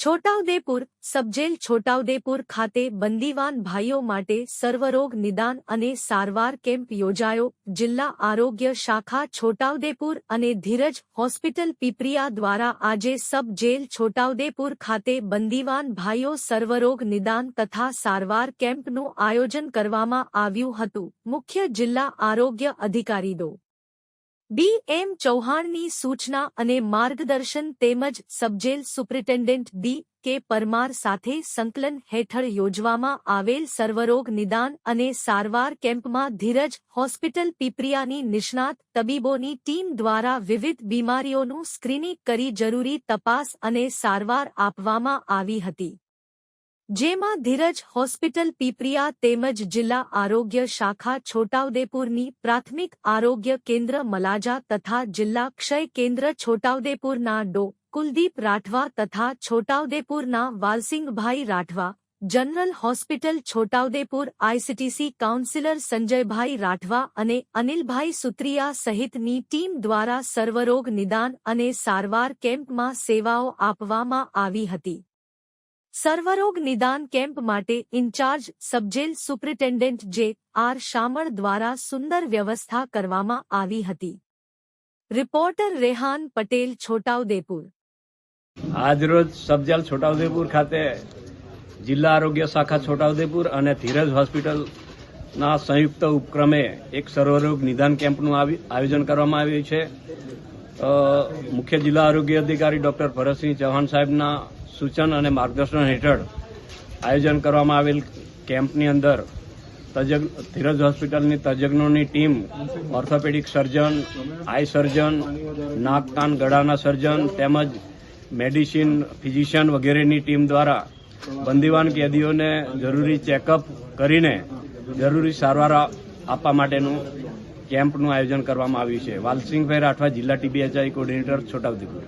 Chhota Udepur sub jail Chhota Udepur ખાતે બંદીવાન ભાઈઓ માટે સર્વરોગ નિદાન અને સારવાર કેમ્પ યોજાયો. જિલ્લા આરોગ્ય શાખા છોટાઉદેપુર અને ધીરજ હોસ્પિટલ પીપરિયા દ્વારા આજે સબ જેલ છોટાઉદેપુર ખાતે બંદીવાન ભાઈઓ સર્વરોગ નિદાન તથા સારવાર કેમ્પનું આયોજન કરવામાં આવ્યું હતું. મુખ્ય જિલ્લા આરોગ્ય અધિકારી ડો. બી.એમ. ચૌહાણની સૂચના અને માર્ગદર્શન તેમજ સબજેલ સુપ્રિન્ટેન્ડન્ટ ડી.કે. પરમાર સાથે સંકલન હેઠળ યોજવામાં આવેલ સર્વરોગ નિદાન અને સારવાર કેમ્પમાં ધીરજ હોસ્પિટલ પીપરિયાની નિષ્ણાત તબીબોની ટીમ દ્વારા વિવિધ બીમારીઓનું સ્ક્રીનિંગ કરી જરૂરી તપાસ અને સારવાર આપવામાં આવી હતી. જેમાં ધીરજ હોસ્પિટલ પીપરિયા તેમજ જિલ્લા આરોગ્ય શાખા છોટાઉદેપુરની પ્રાથમિક આરોગ્ય કેન્દ્ર મલાજા તથા જિલ્લા ક્ષય કેન્દ્ર છોટાઉદેપુરના ડો. કુલદીપ રાઠવા તથા છોટાઉદેપુરના Valsingbhai Rathwa, general hospital Chhota Udepur ICTC counsellor Sanjaybhai Rathwa અને અનિલભાઈ સુત્રિયા સહિતની ટીમ દ્વારા સર્વરોગ નિદાન અને સારવાર કેમ્પમાં સેવાઓ આપવામાં આવી હતી. સર્વરોગ નિદાન કેમ્પ માટે ઇન્ચાર્જ સબજેલ સુપ્રિન્ટેન્ડન્ટ જે.આર. શામળ દ્વારા સુંદર વ્યવસ્થા કરવામાં આવી હતી. રિપોર્ટર રેહાન પટેલ છોટાઉદેપુર. આજરોજ સબજેલ છોટાઉદેપુર ખાતે જિલ્લા આરોગ્ય શાખા છોટાઉદેપુર અને ધીરજ હોસ્પિટલના સંયુક્ત ઉપક્રમે એક સર્વરોગ નિદાન કેમ્પનું આયોજન કરવામાં આવ્યું છે. મુખ્ય જિલ્લા આરોગ્ય અધિકારી ડોક્ટર ભરતસિંહ ચૌહાણ સાહેબના સૂચન અને માર્ગદર્શન હેઠળ આયોજન કરવામાં આવેલ કેમ્પની અંદર ધીરજ હોસ્પિટલની તજજ્ઞોની ટીમ, ઓર્થોપેડિક સર્જન, આઈ સર્જન, નાક કાન ગળાના સર્જન તેમજ મેડિસિન ફિઝિશિયન વગેરેની ટીમ દ્વારા બંદીવાન કેદીઓને જરૂરી ચેકઅપ કરીને જરૂરી સારવાર આપવા માટેનું કેમ્પનું આયોજન કરવામાં આવ્યું છે. વાલસિંગભાઈ રાઠવા, જિલ્લા ટીબીએચઆઈ કોર્ડિનેટર છોટાઉદેપુર.